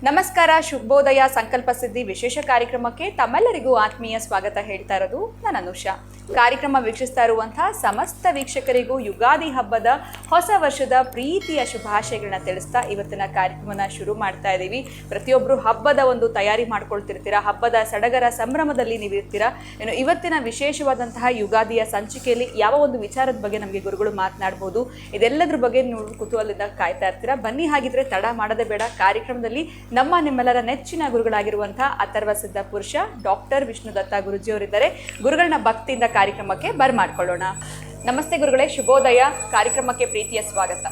ನಮಸ್ಕಾರ, ಶುಭೋದಯ ಸಂಕಲ್ಪ ಸಿದ್ಧಿ ವಿಶೇಷ ಕಾರ್ಯಕ್ರಮಕ್ಕೆ ತಮ್ಮೆಲ್ಲರಿಗೂ ಆತ್ಮೀಯ ಸ್ವಾಗತ ಹೇಳ್ತಾ ಇರೋದು ನಾನು ಅನುಷಾ. ಕಾರ್ಯಕ್ರಮ ವೀಕ್ಷಿಸ್ತಾ ಇರುವಂತಹ ಸಮಸ್ತ ವೀಕ್ಷಕರಿಗೂ ಯುಗಾದಿ ಹಬ್ಬದ ಹೊಸ ವರ್ಷದ ಪ್ರೀತಿಯ ಶುಭಾಶಯಗಳನ್ನ ತಿಳಿಸ್ತಾ ಇವತ್ತಿನ ಕಾರ್ಯಕ್ರಮನ ಶುರು ಮಾಡ್ತಾ ಇದ್ದೀವಿ. ಪ್ರತಿಯೊಬ್ಬರು ಹಬ್ಬದ ಒಂದು ತಯಾರಿ ಮಾಡ್ಕೊಳ್ತಿರ್ತೀರಾ, ಹಬ್ಬದ ಸಡಗರ ಸಂಭ್ರಮದಲ್ಲಿ ನೀವಿರ್ತೀರಾ. ಇನ್ನು ಇವತ್ತಿನ ವಿಶೇಷವಾದಂತಹ ಯುಗಾದಿಯ ಸಂಚಿಕೆಯಲ್ಲಿ ಯಾವ ಒಂದು ವಿಚಾರದ ಬಗ್ಗೆ ನಮಗೆ ಗುರುಗಳು ಮಾತನಾಡ್ಬೋದು, ಇದೆಲ್ಲದ್ರ ಬಗ್ಗೆ ನೀವು ಕುತೂಹಲದಿಂದ ಕಾಯ್ತಾ ಇರ್ತೀರಾ. ಬನ್ನಿ, ಹಾಗಿದ್ರೆ ತಡ ಮಾಡದೆ ಬೇಡ. ಕಾರ್ಯಕ್ರಮದಲ್ಲಿ ನಿಮ್ಮೆಲ್ಲರ ನೆಚ್ಚಿನ ಗುರುಗಳಾಗಿರುವಂತಹ ಅಥರ್ವ ಸಿದ್ಧ ಪುರುಷ ಡಾಕ್ಟರ್ ವಿಷ್ಣುದತ್ತ ಗುರುಜಿಯವರಿದ್ದಾರೆ. ಗುರುಗಳನ್ನ ಭಕ್ತಿಯಿಂದ ಕಾರ್ಯಕ್ರಮಕ್ಕೆ ಬರ್ಮಾಡ್ಕೊಳ್ಳೋಣ. ನಮಸ್ತೆ ಗುರುಗಳೇ, ಶುಭೋದಯ. ಕಾರ್ಯಕ್ರಮಕ್ಕೆ ಪ್ರೀತಿಯ ಸ್ವಾಗತ.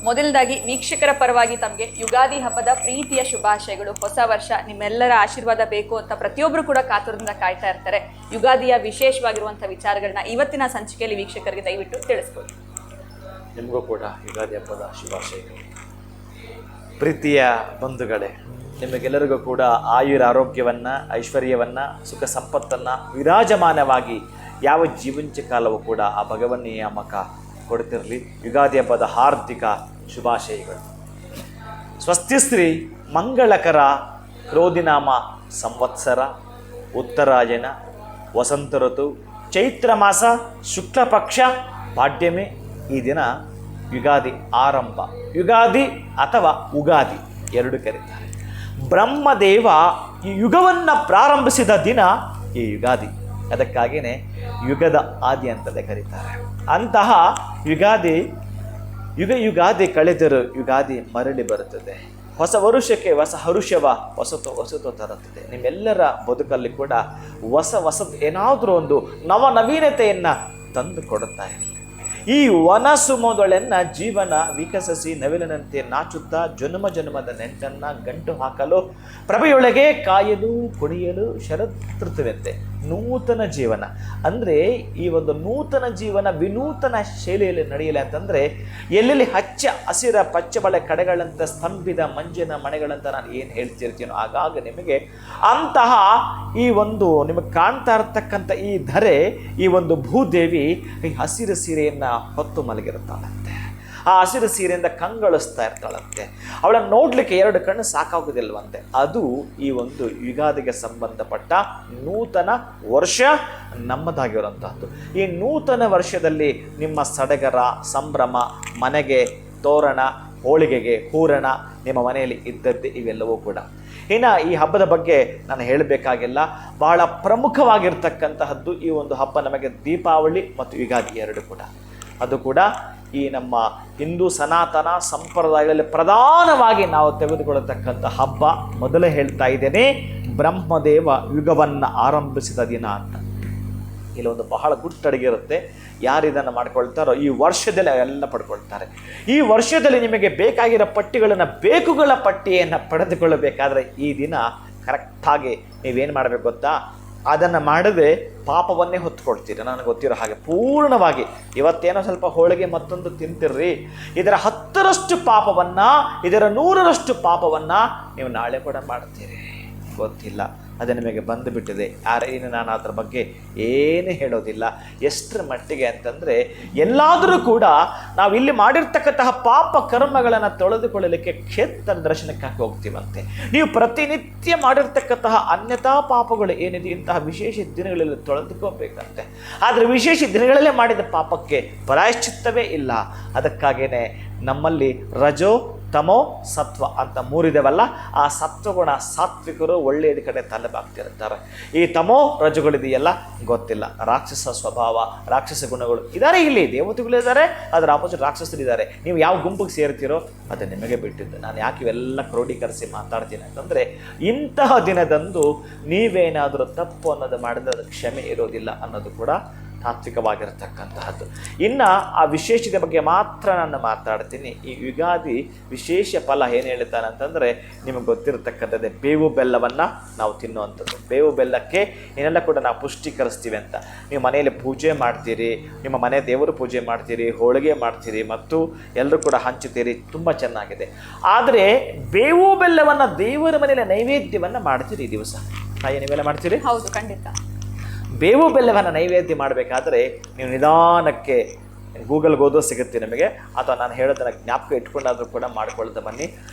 ಮೊದಲದಾಗಿ ವೀಕ್ಷಕರ ಪರವಾಗಿ ತಮಗೆ ಯುಗಾದಿ ಹಬ್ಬದ ಪ್ರೀತಿಯ ಶುಭಾಶಯಗಳು. ಹೊಸ ವರ್ಷ ನಿಮ್ಮೆಲ್ಲರ ಆಶೀರ್ವಾದ ಬೇಕು ಅಂತ ಪ್ರತಿಯೊಬ್ಬರು ಕೂಡ ಕಾತುರದಿಂದ ಕಾಯ್ತಾ ಇರ್ತಾರೆ. ಯುಗಾದಿಯ ವಿಶೇಷವಾಗಿರುವಂತಹ ವಿಚಾರಗಳನ್ನ ಇವತ್ತಿನ ಸಂಚಿಕೆಯಲ್ಲಿ ವೀಕ್ಷಕರಿಗೆ ದಯವಿಟ್ಟು ತಿಳಿಸ್ಕೊಡಿ. ನಿಮಗೂ ಕೂಡ ಯುಗಾದಿ ಹಬ್ಬದ ಶುಭಾಶಯಗಳು. ಪ್ರೀತಿಯ ಬಂಧುಗಳೇ, ನಿಮಗೆಲ್ಲರಿಗೂ ಕೂಡ ಆಯುರ ಆರೋಗ್ಯವನ್ನು, ಐಶ್ವರ್ಯವನ್ನು, ಸುಖ ಸಂಪತ್ತನ್ನು ವಿರಾಜಮಾನವಾಗಿ ಯಾವ ಜೀವಂಚ ಕಾಲವೂ ಕೂಡ ಆ ಭಗವನ್ ನಿಯಾಮಕ ಕೊಡ್ತಿರಲಿ. ಯುಗಾದಿ ಹಬ್ಬದ ಹಾರ್ದಿಕ ಶುಭಾಶಯಗಳು. ಸ್ವಸ್ತಿಸ್ತ್ರೀ ಮಂಗಳಕರ ಕ್ರೋಧಿನಾಮ ಸಂವತ್ಸರ ಉತ್ತರಾಯಣ ವಸಂತ ಋತು ಚೈತ್ರ ಮಾಸ ಶುಕ್ಲ ಪಕ್ಷ ಪಾಡ್ಯಮಿ. ಈ ದಿನ ಯುಗಾದಿ ಆರಂಭ. ಯುಗಾದಿ ಅಥವಾ ಉಗಾದಿ ಎರಡು ಕರೀತಾರೆ. ಬ್ರಹ್ಮದೇವ ಈ ಯುಗವನ್ನು ಪ್ರಾರಂಭಿಸಿದ ದಿನ ಈ ಯುಗಾದಿ. ಅದಕ್ಕಾಗಿಯೇ ಯುಗದ ಆದಿ ಅಂತಲೇ ಕರೀತಾರೆ. ಅಂತಹ ಯುಗಾದಿ ಕಳೆದರೂ ಯುಗಾದಿ ಮರಳಿ ಬರುತ್ತದೆ. ಹೊಸ ವರುಷಕ್ಕೆ ಹೊಸ ಹರುಷವ ಹೊಸತು ತರುತ್ತದೆ. ನಿಮ್ಮೆಲ್ಲರ ಬದುಕಲ್ಲಿ ಕೂಡ ಹೊಸ ಏನಾದರೂ ಒಂದು ನವನವೀನತೆಯನ್ನು ತಂದು ಕೊಡುತ್ತಾ ಇರಲಿ. ಈ ವನಸುಮೊದೊಳೆನ್ನ ಜೀವನ ವಿಕಸಿಸಿ ನವಿಲಿನಂತೆ ನಾಚುತ್ತಾ ಜನ್ಮದ ನೆಂಟನ್ನು ಗಂಟು ಹಾಕಲು ಪ್ರಭೆಯೊಳಗೆ ಕಾಯಲು ಕುಣಿಯಲು ಶರದೃತುವಂತೆ ನೂತನ ಜೀವನ. ಅಂದರೆ ಈ ಒಂದು ನೂತನ ಜೀವನ ವಿನೂತನ ಶೈಲಿಯಲ್ಲಿ ನಡೆಯಲಿ ಅಂತಂದರೆ ಎಲ್ಲೆಲ್ಲಿ ಹಚ್ಚ ಹಸಿರ ಪಚ್ಚಬಳೆ ಕಡೆಗಳಂತ ಸ್ತಂಭಿದ ಮಂಜಿನ ಮನೆಗಳಂತ ನಾನು ಏನು ಹೇಳ್ತಿರ್ತೀನೋ ಆಗಾಗ ನಿಮಗೆ ಅಂತಹ ಈ ಒಂದು ನಿಮಗೆ ಕಾಣ್ತಾ ಇರತಕ್ಕಂಥ ಈ ಧರೆ, ಈ ಒಂದು ಭೂದೇವಿ ಈ ಹಸಿರು ಸೀರೆಯನ್ನು ಹೊತ್ತು ಮಲಗಿರುತ್ತಾಳಂತೆ. ಆ ಹಸಿರು ಸೀರೆಯಿಂದ ಕಂಗೊಳಿಸ್ತಾ ಇರ್ತಾಳಂತೆ. ಅವಳನ್ನು ನೋಡಲಿಕ್ಕೆ ಎರಡು ಕಣ್ಣು ಸಾಕಾಗೋದಿಲ್ವಂತೆ. ಅದು ಈ ಒಂದು ಯುಗಾದಿಗೆ ಸಂಬಂಧಪಟ್ಟ ನೂತನ ವರ್ಷ ನಮ್ಮದಾಗಿರುವಂತಹದ್ದು. ಈ ನೂತನ ವರ್ಷದಲ್ಲಿ ನಿಮ್ಮ ಸಡಗರ ಸಂಭ್ರಮ, ಮನೆಗೆ ತೋರಣ, ಹೋಳಿಗೆಗೆ ಹೂರಣ ನಿಮ್ಮ ಮನೆಯಲ್ಲಿ ಇದ್ದದ್ದೇ ಇವೆಲ್ಲವೂ ಕೂಡ. ಇನ್ನು ಈ ಹಬ್ಬದ ಬಗ್ಗೆ ನಾನು ಹೇಳಬೇಕಾಗಿಲ್ಲ. ಬಹಳ ಪ್ರಮುಖವಾಗಿರ್ತಕ್ಕಂತಹದ್ದು ಈ ಒಂದು ಹಬ್ಬ ನಮಗೆ ದೀಪಾವಳಿ ಮತ್ತು ಯುಗಾದಿ ಎರಡು ಕೂಡ. ಅದು ಕೂಡ ಈ ನಮ್ಮ ಹಿಂದೂ ಸನಾತನ ಸಂಪ್ರದಾಯಗಳಲ್ಲಿ ಪ್ರಧಾನವಾಗಿ ನಾವು ತೆಗೆದುಕೊಳ್ಳತಕ್ಕಂಥ ಹಬ್ಬ. ಮೊದಲೇ ಹೇಳ್ತಾ ಇದ್ದೇನೆ, ಬ್ರಹ್ಮದೇವ ಯುಗವನ್ನು ಆರಂಭಿಸಿದ ದಿನ ಅಂತ. ಇಲ್ಲೊಂದು ಬಹಳ ಗುಟ್ಟಡಿಗಿರುತ್ತೆ. ಯಾರು ಇದನ್ನು ಮಾಡ್ಕೊಳ್ತಾರೋ ಈ ವರ್ಷದಲ್ಲಿ ಅವೆಲ್ಲ ಪಡ್ಕೊಳ್ತಾರೆ. ಈ ವರ್ಷದಲ್ಲಿ ನಿಮಗೆ ಬೇಕಾಗಿರೋ ಪಟ್ಟಿಗಳನ್ನು, ಬೇಕುಗಳ ಪಟ್ಟಿಯನ್ನು ಪಡೆದುಕೊಳ್ಳಬೇಕಾದ್ರೆ ಈ ದಿನ ಕರೆಕ್ಟಾಗಿ ನೀವೇನು ಮಾಡಬೇಕು ಗೊತ್ತಾ? ಅದನ್ನು ಮಾಡದೆ ಪಾಪವನ್ನೇ ಹೊತ್ಕೊಳ್ತೀರಿ. ನನಗೆ ಗೊತ್ತಿರೋ ಹಾಗೆ ಪೂರ್ಣವಾಗಿ ಇವತ್ತೇನೋ ಸ್ವಲ್ಪ ಹೋಳಿಗೆ ಮತ್ತೊಂದು ತಿಂತಿರ್ರಿ, ಇದರ 10ರಷ್ಟು ಪಾಪವನ್ನು, ಇದರ 100ರಷ್ಟು ಪಾಪವನ್ನು ನೀವು ನಾಳೆ ಕೂಡ ಮಾಡ್ತೀರಿ. ಗೊತ್ತಿಲ್ಲ, ಅದು ನಿಮಗೆ ಬಂದುಬಿಟ್ಟಿದೆ. ಯಾರೇನು ನಾನು ಅದರ ಬಗ್ಗೆ ಏನು ಹೇಳೋದಿಲ್ಲ. ಎಷ್ಟರ ಮಟ್ಟಿಗೆ ಅಂತಂದರೆ ಎಲ್ಲಾದರೂ ಕೂಡ ನಾವು ಇಲ್ಲಿ ಮಾಡಿರ್ತಕ್ಕಂತಹ ಪಾಪ ಕರ್ಮಗಳನ್ನು ತೊಳೆದುಕೊಳ್ಳಲಿಕ್ಕೆ ಕ್ಷೇತ್ರ ದರ್ಶನಕ್ಕಾಗಿ ಹೋಗ್ತೀವಂತೆ. ನೀವು ಪ್ರತಿನಿತ್ಯ ಮಾಡಿರ್ತಕ್ಕಂತಹ ಅನ್ಯತಾ ಪಾಪಗಳು ಏನಿದೆ ಇಂತಹ ವಿಶೇಷ ದಿನಗಳಲ್ಲಿ ತೊಳೆದುಕೋಬೇಕಂತೆ. ಆದರೆ ವಿಶೇಷ ದಿನಗಳಲ್ಲೇ ಮಾಡಿದ ಪಾಪಕ್ಕೆ ಪ್ರಾಯಶ್ಚಿತ್ತವೇ ಇಲ್ಲ. ಅದಕ್ಕಾಗೇ ನಮ್ಮಲ್ಲಿ ರಜೋ ತಮೋ ಸತ್ವ ಅಂತ ಮೂರಿದೆವಲ್ಲ, ಆ ಸತ್ವಗುಣ ಸಾತ್ವಿಕರು ಒಳ್ಳೆಯದ ಕಡೆ ತಲೆಬಾಗ್ತಿರ್ತಾರೆ. ಈ ತಮೋ ರಜುಗಳಿದೆಯಲ್ಲ ಗೊತ್ತಿಲ್ಲ, ರಾಕ್ಷಸ ಸ್ವಭಾವ, ರಾಕ್ಷಸ ಗುಣಗಳು ಇದ್ದಾರೆ. ಇಲ್ಲಿ ದೇವತೆಗಳಿದ್ದಾರೆ, ಅದರ ಆಪೋಸಿಟ್ ರಾಕ್ಷಸರಿದ್ದಾರೆ. ನೀವು ಯಾವ ಗುಂಪಿಗೆ ಸೇರ್ತೀರೋ ಅದು ನಿಮಗೆ ಬಿಟ್ಟಿದ್ದು. ನಾನು ಯಾಕೆ ಇವೆಲ್ಲ ಕ್ರೋಢೀಕರಿಸಿ ಮಾತಾಡ್ತೀನಿ ಅಂತಂದರೆ, ಇಂತಹ ದಿನದಂದು ನೀವೇನಾದರೂ ತಪ್ಪು ಅನ್ನೋದು ಮಾಡಿದ್ರೆ ಅದು ಕ್ಷಮೆ ಇರೋದಿಲ್ಲ ಅನ್ನೋದು ಕೂಡ ತಾತ್ವಿಕವಾಗಿರತಕ್ಕಂತಹದ್ದು. ಇನ್ನು ಆ ವಿಶೇಷತೆ ಬಗ್ಗೆ ಮಾತ್ರ ನಾನು ಮಾತಾಡ್ತೀನಿ. ಈ ಯುಗಾದಿ ವಿಶೇಷ ಫಲ ಏನು ಹೇಳ್ತಾನೆ ಅಂತಂದರೆ, ನಿಮಗೆ ಗೊತ್ತಿರತಕ್ಕಂಥದ್ದೇ ಬೇವು ಬೆಲ್ಲವನ್ನು ನಾವು ತಿನ್ನುವಂಥದ್ದು. ಬೇವು ಬೆಲ್ಲಕ್ಕೆ ಏನೆಲ್ಲ ಕೂಡ ನಾವು ಪುಷ್ಟೀಕರಿಸ್ತೀವಿ ಅಂತ. ನೀವು ಮನೆಯಲ್ಲಿ ಪೂಜೆ ಮಾಡ್ತೀರಿ, ನಿಮ್ಮ ಮನೆ ದೇವರು ಪೂಜೆ ಮಾಡ್ತೀರಿ, ಹೋಳಿಗೆ ಮಾಡ್ತೀರಿ ಮತ್ತು ಎಲ್ಲರೂ ಕೂಡ ಹಂಚುತ್ತೀರಿ, ತುಂಬ ಚೆನ್ನಾಗಿದೆ. ಆದರೆ ಬೇವು ಬೆಲ್ಲವನ್ನು ದೇವರ ಮನೆಯಲ್ಲಿ ನೈವೇದ್ಯವನ್ನು ಮಾಡ್ತೀರಿ ಈ ದಿವಸ. ತಾಯಿ ನೀವೆಲ್ಲ ಮಾಡ್ತೀರಿ? ಹೌದು, ಖಂಡಿತ. ಬೇವು ಬೆಲ್ಲವನ್ನು ನೈವೇದ್ಯ ಮಾಡಬೇಕಾದ್ರೆ ನೀವು ನಿಧಾನಕ್ಕೆ ಗೂಗಲ್ಗೆ ಓದೋ ಸಿಗುತ್ತೆ ನಿಮಗೆ, ಅಥವಾ ನಾನು ಹೇಳೋದನ್ನು ಜ್ಞಾಪಕ ಇಟ್ಕೊಂಡಾದರೂ ಕೂಡ ಮಾಡ್ಕೊಳ್ತಾ ಬನ್ನಿ.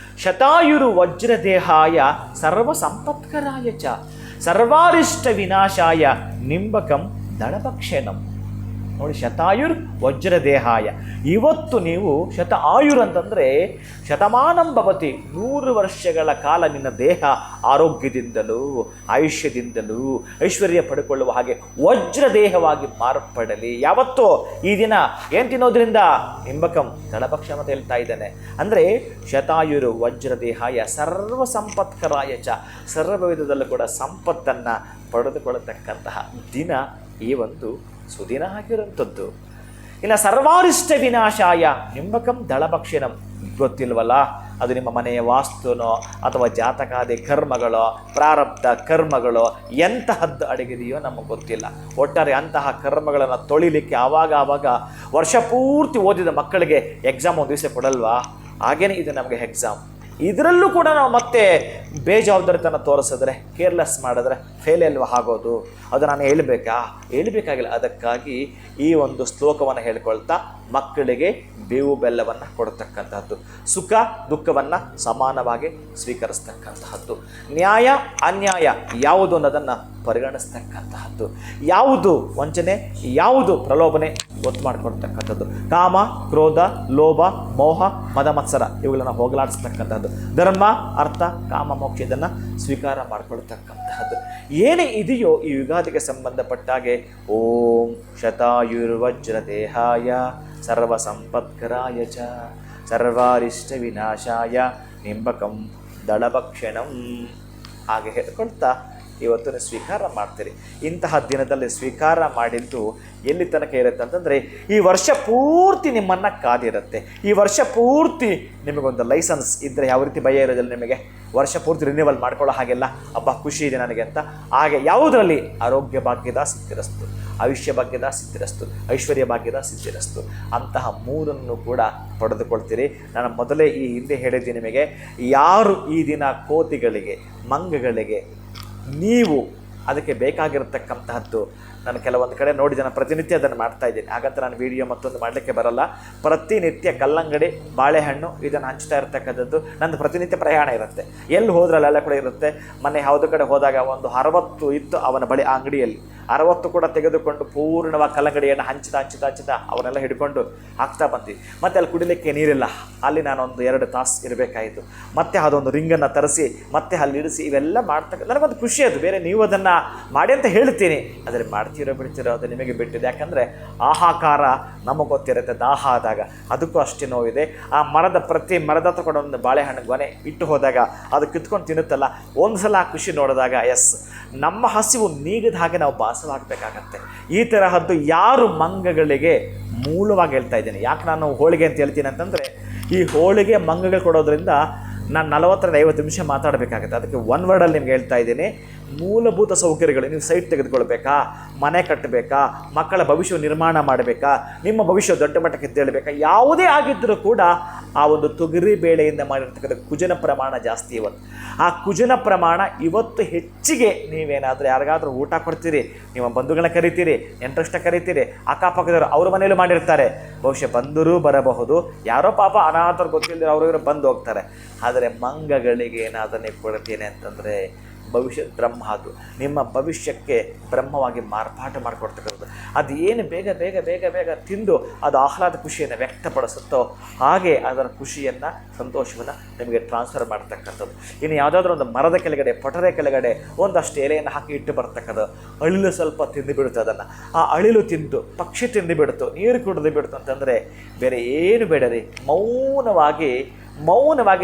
ಶತಾಯುರು ವಜ್ರದೇಹಾಯ ಸರ್ವ ಸಂಪತ್ಕರಾಯ ಚ ಸರ್ವಾರಿಷ್ಟ ವಿನಾಶಾಯ ನಿಂಬಕಂ ದಳಭಕ್ಷಣಂ. ನೋಡಿ, ಶತಾಯುರ್ ವಜ್ರದೇಹಾಯ. ಇವತ್ತು ನೀವು ಶತ ಆಯುರ್ ಅಂತಂದರೆ ಶತಮಾನಂ ಭವತಿ, 100 ವರ್ಷಗಳ ಕಾಲ ನಿನ್ನ ದೇಹ ಆರೋಗ್ಯದಿಂದಲೂ ಆಯುಷ್ಯದಿಂದಲೂ ಐಶ್ವರ್ಯ ಪಡ್ಕೊಳ್ಳುವ ಹಾಗೆ ವಜ್ರದೇಹವಾಗಿ ಮಾರ್ಪಡಲಿ. ಯಾವತ್ತೋ ಈ ದಿನ ಏನು ತಿನ್ನೋದ್ರಿಂದ ನಿಂಬಕಂ ದಳಭಕ್ಷಣ ಅಂತ ಹೇಳ್ತಾ ಇದ್ದಾನೆ. ಅಂದರೆ ಶತಾಯುರು ವಜ್ರದೇಹಾಯ ಸರ್ವ ಸಂಪತ್ಕರಾಯ ಚ, ಸರ್ವ ವಿಧದಲ್ಲೂ ಕೂಡ ಸಂಪತ್ತನ್ನು ಪಡೆದುಕೊಳ್ಳತಕ್ಕಂತಹ ದಿನ ಈ ಒಂದು ಸುದಿನ ಆಗಿರುವಂಥದ್ದು. ಇನ್ನು ಸರ್ವಾರಿಷ್ಟ ವಿನಾಶಾಯ ನಿಂಬಕಂ ದಳಭಕ್ಷಣಂ. ಗೊತ್ತಿಲ್ವಲ್ಲ, ಅದು ನಿಮ್ಮ ಮನೆಯ ವಾಸ್ತುನೋ ಅಥವಾ ಜಾತಕಾದಿ ಕರ್ಮಗಳೋ ಪ್ರಾರಬ್ಧ ಕರ್ಮಗಳೋ ಎಂತಹದ್ದು ಅಡಗಿದೆಯೋ ನಮಗೆ ಗೊತ್ತಿಲ್ಲ. ಒಟ್ಟಾರೆ ಅಂತಹ ಕರ್ಮಗಳನ್ನು ತೊಳಿಲಿಕ್ಕೆ ಆವಾಗ ವರ್ಷ ಪೂರ್ತಿ ಓದಿದ ಮಕ್ಕಳಿಗೆ ಎಕ್ಸಾಮ್ ಒಂದು ದಿವಸ ಕೊಡಲ್ವಾ? ಹಾಗೇನೆ ಇದು ನಮಗೆ ಎಕ್ಸಾಮ್. ಇದರಲ್ಲೂ ಕೂಡ ನಾವು ಮತ್ತೆ ಬೇಜವಾಬ್ದಾರಿತನ ತೋರಿಸಿದ್ರೆ, ಕೇರ್ಲೆಸ್ ಮಾಡಿದ್ರೆ ಫೇಲ್ ಅಲ್ವಾ ಆಗೋದು? ಅದು ನಾನು ಹೇಳಬೇಕಾಗಿಲ್ಲ. ಅದಕ್ಕಾಗಿ ಈ ಒಂದು ಶ್ಲೋಕವನ್ನು ಹೇಳ್ಕೊಳ್ತಾ ಮಕ್ಕಳಿಗೆ ಬೇವು ಬೆಲ್ಲವನ್ನು ಕೊಡ್ತಕ್ಕಂತಹದ್ದು, ಸುಖ ದುಃಖವನ್ನು ಸಮಾನವಾಗಿ ಸ್ವೀಕರಿಸ್ತಕ್ಕಂತಹದ್ದು, ನ್ಯಾಯ ಅನ್ಯಾಯ ಯಾವುದು ಅನ್ನೋದನ್ನು ಪರಿಗಣಿಸ್ತಕ್ಕಂತಹದ್ದು, ಯಾವುದು ವಂಚನೆ ಯಾವುದು ಪ್ರಲೋಭನೆ ಗೊತ್ತು ಮಾಡಿಕೊಡ್ತಕ್ಕಂಥದ್ದು, ಕಾಮ ಕ್ರೋಧ ಲೋಭ ಮೋಹ ಮದ ಮತ್ಸರ ಇವುಗಳನ್ನು ಹೋಗಲಾಡಿಸ್ತಕ್ಕಂಥದ್ದು, ಧರ್ಮ ಅರ್ಥ ಕಾಮ ಮೋಕ್ಷ ಇದನ್ನು ಸ್ವೀಕಾರ ಮಾಡಿಕೊಳ್ತಕ್ಕಂತಹದ್ದು ಏನೇ ಇದೆಯೋ ಈ ಯುಗಾದಿಗೆ ಸಂಬಂಧಪಟ್ಟಾಗೆ ಓಂ ಶತಾಯುರ್ವಜ್ರದೇಹಾಯ ಸರ್ವ ಸಂಪತ್ಕರಾಯ ಚ ಸರ್ವಾರಿಷ್ಟ ವಿನಾಶಾಯ ನಿಂಬಕಂ ದಳಭಕ್ಷಣಂ ಹಾಗೆ ಹೇಳ್ಕೊಳ್ತಾ ಇವತ್ತು ಸ್ವೀಕಾರ ಮಾಡ್ತೀರಿ. ಇಂತಹ ದಿನದಲ್ಲಿ ಸ್ವೀಕಾರ ಮಾಡಿದ್ದು ಎಲ್ಲಿ ತನಕ ಇರುತ್ತೆ ಅಂತಂದರೆ, ಈ ವರ್ಷ ಪೂರ್ತಿ ನಿಮ್ಮನ್ನು ಕಾದಿರುತ್ತೆ. ಈ ವರ್ಷ ಪೂರ್ತಿ ನಿಮಗೊಂದು ಲೈಸೆನ್ಸ್ ಇದ್ದರೆ ಯಾವ ರೀತಿ ಭಯ ಇರೋದಿಲ್ಲ ನಿಮಗೆ, ವರ್ಷ ಪೂರ್ತಿ ರಿನ್ಯೂವಲ್ ಮಾಡ್ಕೊಳ್ಳೋ ಹಾಗೆಲ್ಲ ಹಬ್ಬ ಖುಷಿ ಇದೆ ನನಗೆ ಅಂತ. ಹಾಗೆ ಯಾವುದರಲ್ಲಿ ಆರೋಗ್ಯ ಭಾಗ್ಯದ ಸಿದ್ಧಿರಸ್ತು, ಆಯುಷ್ಯ ಭಾಗ್ಯದ ಸಿದ್ಧಿರಸ್ತು, ಐಶ್ವರ್ಯ ಭಾಗ್ಯದ ಸಿದ್ಧಿರಸ್ತು, ಅಂತಹ ಮೂರನ್ನು ಕೂಡ ಪಡೆದುಕೊಳ್ತೀರಿ. ನಾನು ಮೊದಲೇ ಈ ಹಿಂದೆ ಹೇಳಿದ್ದೀನಿ ನಿಮಗೆ, ಯಾರು ಈ ದಿನ ಕೋತಿಗಳಿಗೆ ಮಂಗಗಳಿಗೆ ನೀವು ಅದಕ್ಕೆ ಬೇಕಾಗಿರತಕ್ಕಂತಹದ್ದು, ನಾನು ಕೆಲವೊಂದು ಕಡೆ ನೋಡಿ ನಾನು ಪ್ರತಿನಿತ್ಯ ಅದನ್ನು ಮಾಡ್ತಾ ಇದ್ದೀನಿ, ಹಾಗಂತ ನಾನು ವಿಡಿಯೋ ಮತ್ತೊಂದು ಮಾಡಲಿಕ್ಕೆ ಬರಲ್ಲ. ಪ್ರತಿನಿತ್ಯ ಕಲ್ಲಂಗಡಿ ಬಾಳೆಹಣ್ಣು ಇದನ್ನು ಹಂಚ್ತಾ ಇರತಕ್ಕಂಥದ್ದು ನಂದು ಪ್ರತಿನಿತ್ಯ ಪ್ರಯಾಣ ಇರುತ್ತೆ. ಎಲ್ಲಿ ಹೋದ್ರಲ್ಲೆಲ್ಲ ಕೂಡ ಇರುತ್ತೆ. ಮೊನ್ನೆ ಯಾವುದೋ ಕಡೆ ಹೋದಾಗ ಒಂದು 60 ಇತ್ತು ಅವನ ಬಳಿ, ಆ ಅಂಗಡಿಯಲ್ಲಿ 60 ಕೂಡ ತೆಗೆದುಕೊಂಡು ಪೂರ್ಣವಾಗಿ ಕಲ್ಲಂಗಡಿಯನ್ನು ಹಂಚ್ತಾ ಅವನ್ನೆಲ್ಲ ಹಿಡ್ಕೊಂಡು ಹಾಕ್ತಾ ಬಂದ್ವಿ. ಮತ್ತು ಅಲ್ಲಿ ಕುಡಿಲಿಕ್ಕೆ ನೀರಿಲ್ಲ, ಅಲ್ಲಿ ನಾನೊಂದು 2 ತಾಸು ಇರಬೇಕಾಯಿತು. ಮತ್ತೆ ಅದೊಂದು ರಿಂಗನ್ನು ತರಿಸಿ ಮತ್ತೆ ಅಲ್ಲಿ ಇಡಿಸಿ ಇವೆಲ್ಲ ಮಾಡ್ತಕ್ಕ ನನಗೊಂದು ಖುಷಿ. ಅದು ಬೇರೆ ನೀವು ಅದನ್ನು ಮಾಡಿ ಅಂತ ಹೇಳ್ತೀನಿ, ಆದರೆ ಮಾಡ್ತೀರೋ ಬಿಡ್ತೀರೋ ಅದು ನಿಮಗೆ ಬಿಟ್ಟಿದೆ. ಯಾಕಂದರೆ ಆಹಾಕಾರ ನಮಗೆ ಗೊತ್ತಿರುತ್ತೆ, ದಾಹ ಆದಾಗ ಅದಕ್ಕೂ ಅಷ್ಟೇ ನೋವಿದೆ. ಆ ಪ್ರತಿ ಮರದ ಹತ್ರ ಕೂಡ ಒಂದು ಬಾಳೆಹಣ್ಣು ಗೊನೆ ಇಟ್ಟು ಹೋದಾಗ ಅದು ಕಿತ್ಕೊಂಡು ತಿನ್ನುತ್ತಲ್ಲ, ಒಂದು ಸಲ ಆ ಖುಷಿ ನೋಡಿದಾಗ ಎಸ್ ನಮ್ಮ ಹಸಿವು ನೀಗಿದ ಹಾಗೆ ನಾವು ಭಾಸವಾಗಬೇಕಾಗತ್ತೆ. ಈ ತರಹದ್ದು ಯಾರು ಮಂಗಗಳಿಗೆ ಮೂಲವಾಗಿ ಹೇಳ್ತಾ ಇದ್ದೀನಿ. ಯಾಕೆ ನಾನು ಹೋಳಿಗೆ ಅಂತ ಹೇಳ್ತೀನಿ ಅಂತಂದರೆ, ಈ ಹೋಳಿಗೆ ಮಂಗಗಳು ಕೊಡೋದ್ರಿಂದ ನಾನು 40-50 ನಿಮಿಷ ಮಾತಾಡಬೇಕಾಗುತ್ತೆ. ಅದಕ್ಕೆ ಒನ್ ವರ್ಡಲ್ಲಿ ನಿಮ್ಗೆ ಹೇಳ್ತಾ ಇದ್ದೀನಿ, ಮೂಲಭೂತ ಸೌಕರ್ಯಗಳು. ನೀವು ಸೈಟ್ ತೆಗೆದುಕೊಳ್ಬೇಕಾ, ಮನೆ ಕಟ್ಟಬೇಕಾ, ಮಕ್ಕಳ ಭವಿಷ್ಯ ನಿರ್ಮಾಣ ಮಾಡಬೇಕಾ, ನಿಮ್ಮ ಭವಿಷ್ಯ ದೊಡ್ಡ ಮಟ್ಟಕ್ಕೆ ಎದ್ದೇಳಬೇಕಾ, ಯಾವುದೇ ಆಗಿದ್ದರೂ ಕೂಡ ಆ ಒಂದು ತೊಗರಿ ಬೇಳೆಯಿಂದ ಮಾಡಿರ್ತಕ್ಕಂಥ ಕುಜನ ಪ್ರಮಾಣ ಜಾಸ್ತಿ ಇವತ್ತು. ಆ ಕುಜನ ಪ್ರಮಾಣ ಇವತ್ತು ಹೆಚ್ಚಿಗೆ. ನೀವೇನಾದರೂ ಯಾರಿಗಾದ್ರೂ ಊಟ ಕೊಡ್ತೀರಿ, ನಿಮ್ಮ ಬಂಧುಗಳನ್ನ ಕರಿತೀರಿ, ನೆಂಟರಷ್ಟ ಕರಿತೀರಿ, ಅಕ್ಕಪಕ್ಕದವರು ಅವ್ರ ಮನೇಲಿ ಮಾಡಿರ್ತಾರೆ, ಬಹುಶಃ ಬಂದರೂ ಬರಬಹುದು, ಯಾರೋ ಪಾಪ ಅನಾಥರು ಗೊತ್ತಿಲ್ಲದೆ ಅವರು ಬಂದು ಹೋಗ್ತಾರೆ. ಆದರೆ ಮಂಗಗಳಿಗೆ ಏನಾದರೂ ಕೊಡ್ತೀನಿ ಅಂತಂದರೆ ಭವಿಷ್ಯದ ಬ್ರಹ್ಮ, ಅದು ನಿಮ್ಮ ಭವಿಷ್ಯಕ್ಕೆ ಬ್ರಹ್ಮವಾಗಿ ಮಾರ್ಪಾಟ ಮಾಡಿಕೊಡ್ತಕ್ಕಂಥದ್ದು. ಅದು ಏನು ಬೇಗ ಬೇಗ ಬೇಗ ಬೇಗ ತಿಂದು ಅದು ಆಹ್ಲಾದ ಖುಷಿಯನ್ನು ವ್ಯಕ್ತಪಡಿಸುತ್ತೋ ಹಾಗೆ ಅದರ ಖುಷಿಯನ್ನು ಸಂತೋಷವನ್ನು ನಿಮಗೆ ಟ್ರಾನ್ಸ್ಫರ್ ಮಾಡ್ತಕ್ಕಂಥದ್ದು. ಇನ್ನು ಯಾವುದಾದ್ರೂ ಒಂದು ಮರದ ಕೆಳಗಡೆ ಪೊಟರೆ ಕೆಳಗಡೆ ಒಂದಷ್ಟು ಎಲೆಯನ್ನು ಹಾಕಿ ಇಟ್ಟು ಬರ್ತಕ್ಕಂಥದ್ದು, ಅಳಿಲು ಸ್ವಲ್ಪ ತಿಂದು ಬಿಡುತ್ತೆ. ಅದನ್ನು ಆ ಅಳಿಲು ತಿಂದು ಪಕ್ಷಿ ತಿಂದು ಬಿಡ್ತು, ನೀರು ಕುಡಿದು ಬಿಡ್ತು ಅಂತಂದರೆ ಬೇರೆ ಏನು ಬೇಡ ರೀ, ಮೌನವಾಗಿ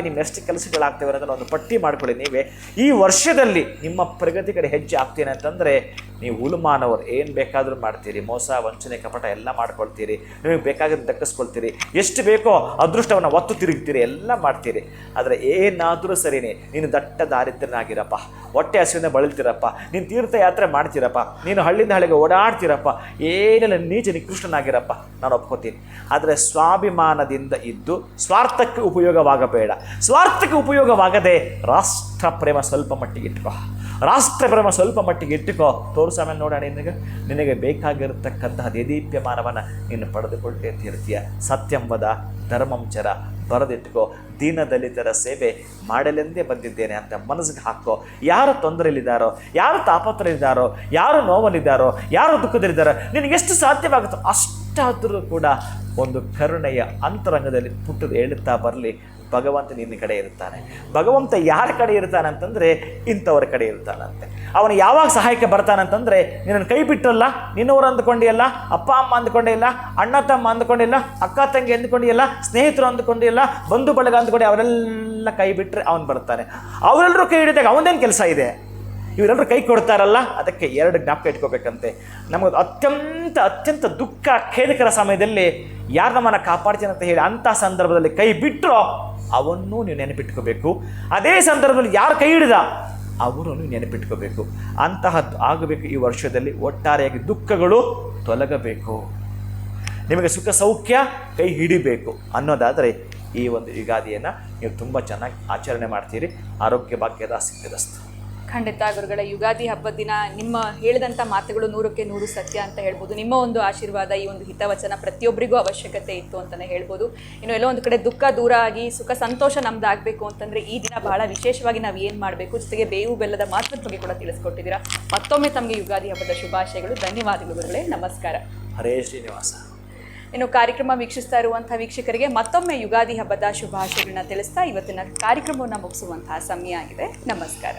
ನಿಮ್ಮ ಎಷ್ಟು ಕೆಲಸಗಳಾಗ್ತವೆ ಅನ್ನೋದನ್ನು ಒಂದು ಪಟ್ಟಿ ಮಾಡ್ಕೊಳ್ಳಿ. ನೀವೇ ಈ ವರ್ಷದಲ್ಲಿ ನಿಮ್ಮ ಪ್ರಗತಿ ಕಡೆ ಹೆಜ್ಜೆ ಆಗ್ತೀನಿ ಅಂತಂದರೆ ನೀವು ಹುಲುಮಾನವರು ಏನು ಬೇಕಾದರೂ ಮಾಡ್ತೀರಿ, ಮೋಸ ವಂಚನೆ ಕಪಟ ಎಲ್ಲ ಮಾಡ್ಕೊಳ್ತೀರಿ, ನಿಮಗೆ ಬೇಕಾಗಿದ್ದು ದಕ್ಕಿಸ್ಕೊಳ್ತೀರಿ, ಎಷ್ಟು ಬೇಕೋ ಅದೃಷ್ಟವನ್ನು ಒತ್ತು ತಿರುಗ್ತೀರಿ, ಎಲ್ಲ ಮಾಡ್ತೀರಿ. ಆದರೆ ಏನಾದರೂ ಸರಿನೇ, ನೀನು ದಟ್ಟ ದಾರಿದ್ರ್ಯನಾಗಿರಪ್ಪ, ಹೊಟ್ಟೆ ಹಸಿವಿಂದ ಬಳಲ್ತೀರಪ್ಪ, ನೀನು ತೀರ್ಥಯಾತ್ರೆ ಮಾಡ್ತೀರಪ್ಪ, ನೀನು ಹಳ್ಳಿಯಿಂದ ಹಳ್ಳಿಗೆ ಓಡಾಡ್ತೀರಪ್ಪ, ಏನೆಲ್ಲ ನೀಚ ನಿಕೃಷ್ಟನಾಗಿರಪ್ಪ, ನಾನು ಒಪ್ಕೋತೀನಿ. ಆದರೆ ಸ್ವಾಭಿಮಾನದಿಂದ ಇದ್ದು ಸ್ವಾರ್ಥಕ್ಕೆ ಉಪಯೋಗವಾಗಬೇಡ. ಸ್ವಾರ್ಥಕ್ಕೆ ಉಪಯೋಗವಾಗದೆ ರಾಷ್ಟ್ರ ಪ್ರೇಮ ಸ್ವಲ್ಪ ಮಟ್ಟಿಗೆ ಇಟ್ಕೋ. ರಾಷ್ಟ್ರ ಪ್ರೇಮ ಸ್ವಲ್ಪ ಮಟ್ಟಿಗೆ ಇಟ್ಟುಕೋ, ತೋರಿಸ ಆಮೇಲೆ ನೋಡೋಣ ನಿನಗೆ ಬೇಕಾಗಿರತಕ್ಕಂತಹ ದೇದೀಪ್ಯಮಾನವನ್ನು ನೀನು ಪಡೆದುಕೊಳ್ಳೇ ತೀರ್ತೀಯ. ಸತ್ಯಂಬದ ಧರ್ಮಂಚರ ಬರೆದಿಟ್ಟುಕೋ, ದೀನದಲಿತರ ಸೇವೆ ಮಾಡಲೆಂದೇ ಬಂದಿದ್ದೇನೆ ಅಂತ ಮನಸ್ಸಿಗೆ ಹಾಕೋ. ಯಾರು ತೊಂದರೆಯಲ್ಲಿದ್ದಾರೋ, ಯಾರು ತಾಪತ್ರಯಲ್ಲಿದ್ದಾರೋ, ಯಾರು ನೋವಲ್ಲಿದ್ದಾರೋ, ಯಾರು ದುಃಖದಲ್ಲಿದ್ದಾರೋ, ನಿನಗೆ ಎಷ್ಟು ಸಾಧ್ಯವಾಗುತ್ತೋ ಅಷ್ಟಾದರೂ ಕೂಡ ಒಂದು ಕರುಣೆಯ ಅಂತರಂಗದಲ್ಲಿ ಪುಟ್ಟದು ಹೇಳುತ್ತಾ ಬರಲಿ. ಭಗವಂತ ನಿನ್ನ ಕಡೆ ಇರ್ತಾನೆ. ಭಗವಂತ ಯಾರ ಕಡೆ ಇರ್ತಾನೆ ಅಂತಂದರೆ ಇಂಥವ್ರ ಕಡೆ ಇರ್ತಾನಂತೆ. ಅವನು ಯಾವಾಗ ಸಹಾಯಕ್ಕೆ ಬರ್ತಾನಂತಂದರೆ, ನಿನ್ನನ್ನು ಕೈ ಬಿಟ್ಟಲ್ಲ, ನಿನ್ನವರು ಅಂದ್ಕೊಂಡಿಯಲ್ಲ, ಅಪ್ಪ ಅಮ್ಮ ಅಂದ್ಕೊಂಡಿಲ್ಲ, ಅಣ್ಣ ತಮ್ಮ ಅಂದ್ಕೊಂಡಿಲ್ಲ, ಅಕ್ಕ ತಂಗಿ ಅಂದ್ಕೊಂಡಿಲ್ಲ, ಸ್ನೇಹಿತರು ಅಂದ್ಕೊಂಡಿಲ್ಲ, ಬಂಧು ಬಳಗ ಅಂದ್ಕೊಂಡು ಅವರೆಲ್ಲ ಕೈ ಬಿಟ್ಟರೆ ಅವನು ಬರ್ತಾನೆ. ಅವರೆಲ್ಲರೂ ಕೈ ಹಿಡಿದಾಗ ಅವನದೇನು ಕೆಲಸ ಇದೆ? ಇವರೆಲ್ಲರೂ ಕೈ ಕೊಡ್ತಾರಲ್ಲ, ಅದಕ್ಕೆ ಎರಡು ಜ್ಞಾಪಕ ಇಟ್ಕೋಬೇಕಂತೆ. ನಮಗೆ ಅತ್ಯಂತ ದುಃಖ ಖೇದಕರ ಸಮಯದಲ್ಲಿ ಯಾರು ನಮ್ಮನ್ನು ಕಾಪಾಡ್ತೀನಿ ಅಂತ ಹೇಳಿ ಅಂಥ ಸಂದರ್ಭದಲ್ಲಿ ಕೈ ಬಿಟ್ಟರೋ ಅವನ್ನೂ ನೀವು ನೆನಪಿಟ್ಕೋಬೇಕು. ಅದೇ ಸಂದರ್ಭದಲ್ಲಿ ಯಾರು ಕೈ ಹಿಡಿದ ಅವರು ನೀವು ನೆನಪಿಟ್ಕೋಬೇಕು. ಅಂತಹದ್ದು ಆಗಬೇಕು. ಈ ವರ್ಷದಲ್ಲಿ ಒಟ್ಟಾರೆಯಾಗಿ ದುಃಖಗಳು ತೊಲಗಬೇಕು, ನಿಮಗೆ ಸುಖ ಸೌಖ್ಯ ಕೈ ಹಿಡಿಬೇಕು ಅನ್ನೋದಾದರೆ ಈ ಒಂದು ಯುಗಾದಿಯನ್ನು ನೀವು ತುಂಬ ಚೆನ್ನಾಗಿ ಆಚರಣೆ ಮಾಡ್ತೀರಿ. ಆರೋಗ್ಯ ಭಾಗ್ಯದ ಸಿದ್ಧದಸ್ತು. ಖಂಡಿತ ಗುರುಗಳ, ಯುಗಾದಿ ಹಬ್ಬದ ದಿನ ನಿಮ್ಮ ಹೇಳಿದಂಥ ಮಾತುಗಳು 100ಕ್ಕೆ 100 ಸತ್ಯ ಅಂತ ಹೇಳ್ಬೋದು. ನಿಮ್ಮ ಒಂದು ಆಶೀರ್ವಾದ, ಈ ಒಂದು ಹಿತವಚನ ಪ್ರತಿಯೊಬ್ಬರಿಗೂ ಅವಶ್ಯಕತೆ ಇತ್ತು ಅಂತಲೇ ಹೇಳ್ಬೋದು. ಇನ್ನು ಎಲ್ಲೋ ಒಂದು ಕಡೆ ದುಃಖ ದೂರ ಆಗಿ ಸುಖ ಸಂತೋಷ ನಮ್ದಾಗಬೇಕು ಅಂತಂದರೆ ಈ ದಿನ ಬಹಳ ವಿಶೇಷವಾಗಿ ನಾವು ಏನು ಮಾಡಬೇಕು, ಜೊತೆಗೆ ಬೇವು ಬೆಲ್ಲದ ಮಹತ್ವದ ಬಗ್ಗೆ ಕೂಡ ತಿಳಿಸ್ಕೊಟ್ಟಿದ್ದೀರಾ. ಮತ್ತೊಮ್ಮೆ ತಮಗೆ ಯುಗಾದಿ ಹಬ್ಬದ ಶುಭಾಶಯಗಳು. ಧನ್ಯವಾದಗಳು ಗುರುಗಳೇ. ನಮಸ್ಕಾರ. ಹರೇ ಶ್ರೀನಿವಾಸ. ಇನ್ನು ಕಾರ್ಯಕ್ರಮ ವೀಕ್ಷಿಸ್ತಾ ಇರುವಂಥ ವೀಕ್ಷಕರಿಗೆ ಮತ್ತೊಮ್ಮೆ ಯುಗಾದಿ ಹಬ್ಬದ ಶುಭಾಶಯಗಳನ್ನ ತಿಳಿಸ್ತಾ ಇವತ್ತಿನ ಕಾರ್ಯಕ್ರಮವನ್ನು ಮುಗಿಸುವಂತಹ ಸಮಯ ಆಗಿದೆ. ನಮಸ್ಕಾರ.